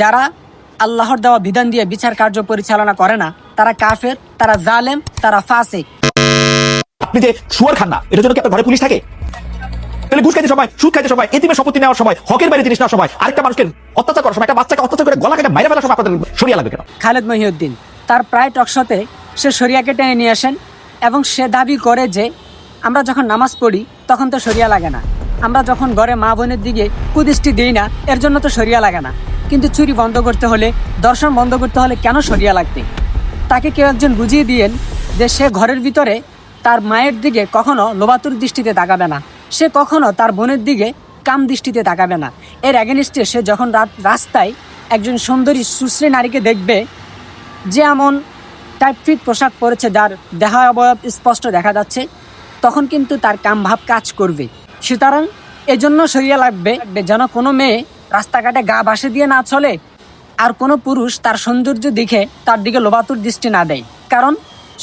যারা আল্লাহর দেওয়া বিধান দিয়ে বিচার কার্য পরিচালনা করে না তারা কাফের, তারা জালেম, তারা ফাসিক। আপনি যে শুয়ার খান না, এটার জন্য কি আপনার ঘরে পুলিশ থাকে? তাহলে ঘুষ খাইতে সময়, সুদ খাইতে সময়, এতিমের সম্পত্তি নেওয়ার সময়, হকের বাইরে জিনিস নেওয়ার সময়, আরেকটা মানুষকে অত্যাচার করার সময়, একটা বাচ্চাকে অত্যাচার করে গলা কেটে মাইরে ফেলার সময় আপনাদের শরিয়া লাগবে কেন? খালেদ মহিউদ্দিন তার প্রায় টকশোতে সে শরিয়াকে টেনে নিয়ে আসেন এবং সে দাবি করে যে আমরা যখন নামাজ পড়ি তখন তো শরিয়া লাগে না, আমরা যখন ঘরে মা বোনের দিকে কুদৃষ্টি দিই না এর জন্য তো শরিয়া লাগে না, কিন্তু চুরি বন্ধ করতে হলে, দর্শন বন্ধ করতে হলে কেন শরিয়া লাগবে? তাকে কেউ একজন বুঝিয়ে দিয়েন যে সে ঘরের ভিতরে তার মায়ের দিকে কখনো লোবাতুর দৃষ্টিতে তাকাবে না, সে কখনো তার বোনের দিকে কাম দৃষ্টিতে তাকাবে না। এর অ্যাগেনিস্টে সে যখন রাস্তায় একজন সুন্দরী সুশ্রী নারীকে দেখবে যে এমন টাইট ফিট পোশাক পরেছে যার দেহ অবয়ব স্পষ্ট দেখা যাচ্ছে, তখন কিন্তু তার কাম ভাব কাজ করবে। সুতরাং এজন্য শরিয়া লাগবে যেন কোনো মেয়ে রাস্তাঘাটে গা ভাসে দিয়ে না চলে, আর কোনো পুরুষ তার সৌন্দর্য দেখে তার দিকে লোবাতুর দৃষ্টি না দেয়। কারণ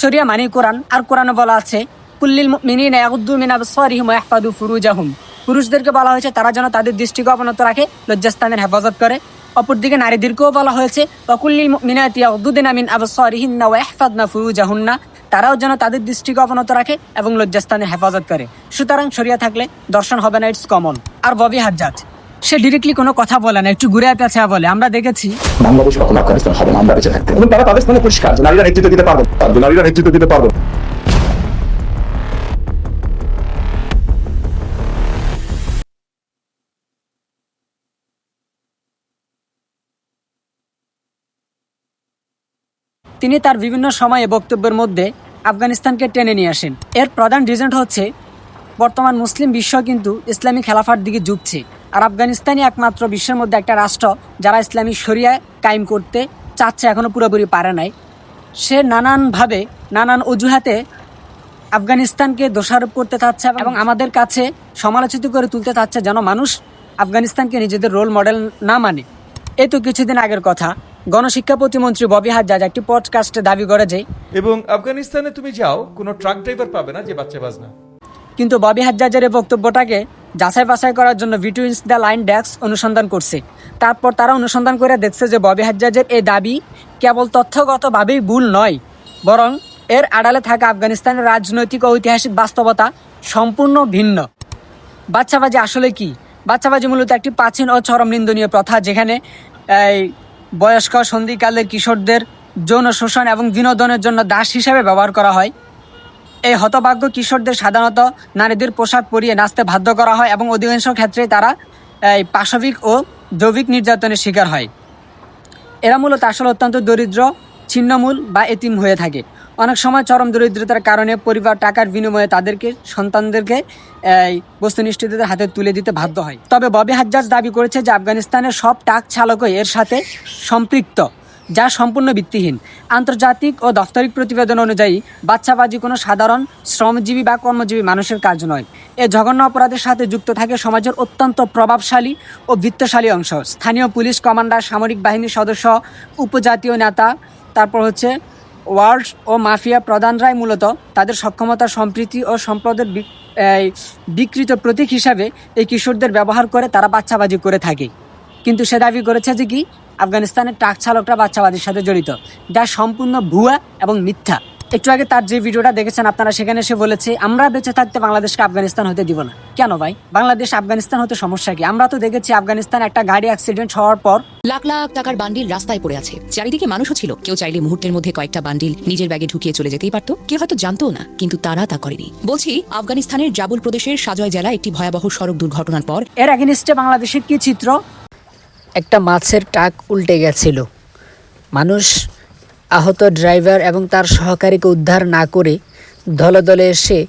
শরিয়া মানে কোরআন, আর কোরআনে বলা আছে কুল্লিল মুমিনিনা ইয়াগুদ্দু মিন আবসারিহিম ওয়া ইয়াহফাযু ফুরুজাহুম। পুরুষদেরকে বলা হয়েছে তারা যেন তাদের দৃষ্টিকে অবনত রাখে, লজ্জাস্থানের হেফাজত করে। অপরদিকে নারীদেরকেও বলা হয়েছে ওয়াকুল্লিল মুমিনাতি ইয়াগুদ্দুনা মিন আবসারিহিন্না ওয়া ইয়াহফাযনা ফুরুজাহুন্না, তারাও যেন তাদের দৃষ্টিকে অবনত রাখে এবং লজ্জাস্থানের হেফাজত করে। সুতরাং শরিয়া থাকলে দর্শন হবে না, ইটস কমন। আর ববি হাজ্জাজ সে ডিরেক্টলি কোনো কথা বলে না, একটু ঘুরে পেঁচা বলে। আমরা দেখেছি বাংলাদেশ কখনো আফগানিস্তান হবে না, আমরা বেঁচে থাকতে, এবং তারা তাদের স্থানে পরিষ্কার যে নারীরা নেতৃত্ব দিতে পারবে, নারীরা নেতৃত্ব দিতে পারবে। তিনি তার বিভিন্ন সময়ে বক্তব্যের মধ্যে আফগানিস্তানকে টেনে নিয়ে আসেন। এর প্রধান রিজন হচ্ছে বর্তমান মুসলিম বিশ্ব কিন্তু ইসলামী খেলাফার দিকে ঝুঁকছে, আর আফগানিস্তানই একমাত্র বিশ্বের মধ্যে একটা রাষ্ট্র যারা ইসলামী শরিয়া কায়েম করতে চাচ্ছে, এখনও পুরোপুরি পারে নাই। সে নানানভাবে নানান অজুহাতে আফগানিস্তানকে দোষারোপ করতে চাচ্ছে এবং আমাদের কাছে সমালোচিত করে তুলতে চাচ্ছে যেন মানুষ আফগানিস্তানকে নিজেদের রোল মডেল না মানে। এই তো কিছুদিন আগের কথা, গণশিক্ষা প্রতিমন্ত্রী ববি হাজ্জাজ একটি পডকাস্টে দাবি করে যে এবং আফগানিস্তানে তুমি যাও কোনো ট্রাক ড্রাইভার পাবে না যে বাচ্চাবাজ না। কিন্তু ববি হাজ্জাজের এই বক্তব্যটাকে যাচাই বাছাই করার জন্য বিটুইন দ্য লাইন ডেস্ক অনুসন্ধান করছে। তারপর তারা অনুসন্ধান করে দেখছে যে ববি হাজ্জাজের এই দাবি কেবল তথ্যগতভাবেই ভুল নয়, বরং এর আড়ালে থাকা আফগানিস্তানের রাজনৈতিক ও ঐতিহাসিক বাস্তবতা সম্পূর্ণ ভিন্ন। বাচ্চাবাজি আসলে কি? বাচ্চাবাজি মূলত একটি প্রাচীন ও চরম নিন্দনীয় প্রথা, যেখানে এই বয়স্ক সন্ধিকালের কিশোরদের যৌন শোষণ এবং বিনোদনের জন্য দাস হিসেবে ব্যবহার করা হয়। এই হতভাগ্য কিশোরদের সাধারণত নারীদের পোশাক পরিয়ে নাচতে বাধ্য করা হয় এবং অধিকাংশ ক্ষেত্রে তারা পাশবিক ও জৈবিক নির্যাতনের শিকার হয়। এরা মূলত আসলে অত্যন্ত দরিদ্র, ছিন্নমূল বা এতিম হয়ে থাকে। অনেক সময় চরম দরিদ্রতার কারণে পরিবার টাকার বিনিময়ে তাদেরকে সন্তানদেরকে বস্তুনিষ্ঠদের হাতে তুলে দিতে বাধ্য হয়। তবে ববি হাজ্জাজ দাবি করেছে যে আফগানিস্তানের সব ট্রাক চালকই এর সাথে সম্পৃক্ত, যা সম্পূর্ণ ভিত্তিহীন। আন্তর্জাতিক ও দাপ্তরিক প্রতিবেদন অনুযায়ী বাচ্চাবাজি কোনো সাধারণ শ্রমজীবী বা কর্মজীবী মানুষের কাজ নয়। এ জঘন্য অপরাধের সাথে যুক্ত থাকে সমাজের অত্যন্ত প্রভাবশালী ও বিত্তশালী অংশ, স্থানীয় পুলিশ কমান্ডার, সামরিক বাহিনীর সদস্য, উপজাতীয় নেতা, তারপর হচ্ছে ওয়ার্ল্ড ও মাফিয়া প্রধানরাই মূলত তাদের সক্ষমতা, সম্প্রীতি ও সম্পদের বিকৃত প্রতীক হিসাবে এই কিশোরদের ব্যবহার করে তারা বাচ্চাবাজি করে থাকে। কিন্তু সে দাবি করেছে যে কি আফগানিস্তানের ট্রাক চালকরা বাচ্চাবাজির সাথে জড়িত, যা সম্পূর্ণ ভুয়া এবং মিথ্যা। একটু আগে তার যে ভিডিওটা দেখেছেন আপনারা, সেখানে সে বলেছে আমরা বেঁচে থাকতে বাংলাদেশকে আফগানিস্তান হতে দিব না। কেন ভাই? বাংলাদেশ আফগানিস্তান হতে সমস্যা কি? আমরা তো দেখেছি আফগানিস্তান একটা গাড়ি অ্যাক্সিডেন্ট হওয়ার পর লাখ লাখ টাকার বান্ডিল রাস্তায় পড়ে আছে, চারিদিকে মানুষও ছিল। কেউ চাইলে মুহূর্তের মধ্যে কয়েকটা বান্ডিল নিজের ব্যাগে ঢুকিয়ে চলে যেতেই পারতো, কেউ হয়তো জানতো না, কিন্তু তারা তা করেনি। বলছি, আফগানিস্তানের জাবুল প্রদেশের সাজয় জেলা একটি ভয়াবহ সড়ক দুর্ঘটনার পর এর এগেনিস্টে বাংলাদেশের কি চিত্র? একটা মাছের ট্রাক উল্টে গেছিল, মানুষ আহত, ড্রাইভার এবং তার সহকারীকে উদ্ধার না করে দলে দলে এসে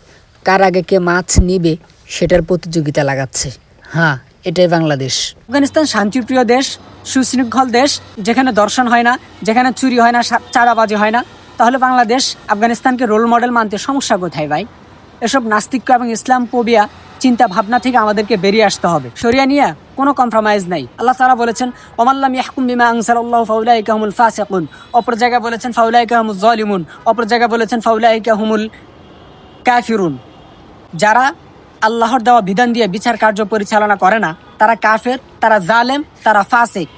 কার আগে কে মাছ নিবে সেটার প্রতিযোগিতা লাগাচ্ছে। হ্যাঁ, এটাই বাংলাদেশ। আফগানিস্তান শান্তিপ্রিয় দেশ, সুশৃঙ্খল দেশ, যেখানে দর্শন হয় না, যেখানে চুরি হয় না, চাঁদাবাজি হয় না। তাহলে বাংলাদেশ আফগানিস্তানকে রোল মডেল মানতে সমস্যা কোথায় ভাই? এসব নাস্তিক্য এবং ইসলাম ফোবিয়া চিন্তা ভাবনা থেকে আমাদেরকে বেরিয়ে আসতে হবে। শরিয়া নিয়ে কোনো কম্প্রোমাইজ নাই। আল্লাহ তাআলা বলেছেন ওমাল্লাম ইয়াহকুম বিমা আনজালাল্লাহু ফাউলাইকা হুমুল ফাসিকুন, অপর জায়গায় বলেছেন ফাউলাইকা হুমুজ জালিমুন, অপর জায়গায় বলেছেন ফাউলাইকা হুমুল কাফিরুন। যারা আল্লাহর দেওয়া বিধান দিয়ে বিচার কার্য পরিচালনা করে না তারা কাফের, তারা জালেম, তারা ফাসিক।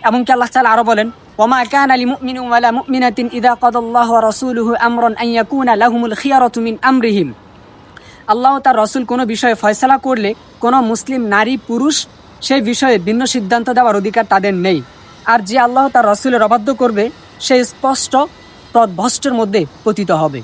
এমনকি আল্লাহ তাআলা আরো বলেন, ওমা কানা লিমুমিনিন ওয়ালা মুমিনাতিন ইযা কাদাল্লাহু ওয়া রাসূলুহু আমরান আন ইয়াকুনা লাহুমুল খিয়ারাতু মিন আমরিহিম। আল্লাহ তার রসুল কোনো বিষয়ে ফয়সালা করলে কোনো মুসলিম নারী পুরুষ সেই বিষয়ে ভিন্ন সিদ্ধান্ত দেওয়ার অধিকার তাদের নেই। আর যে আল্লাহ তার রসুলের অবাধ্য করবে সে স্পষ্ট পথভ্রষ্টের মধ্যে পতিত হবে।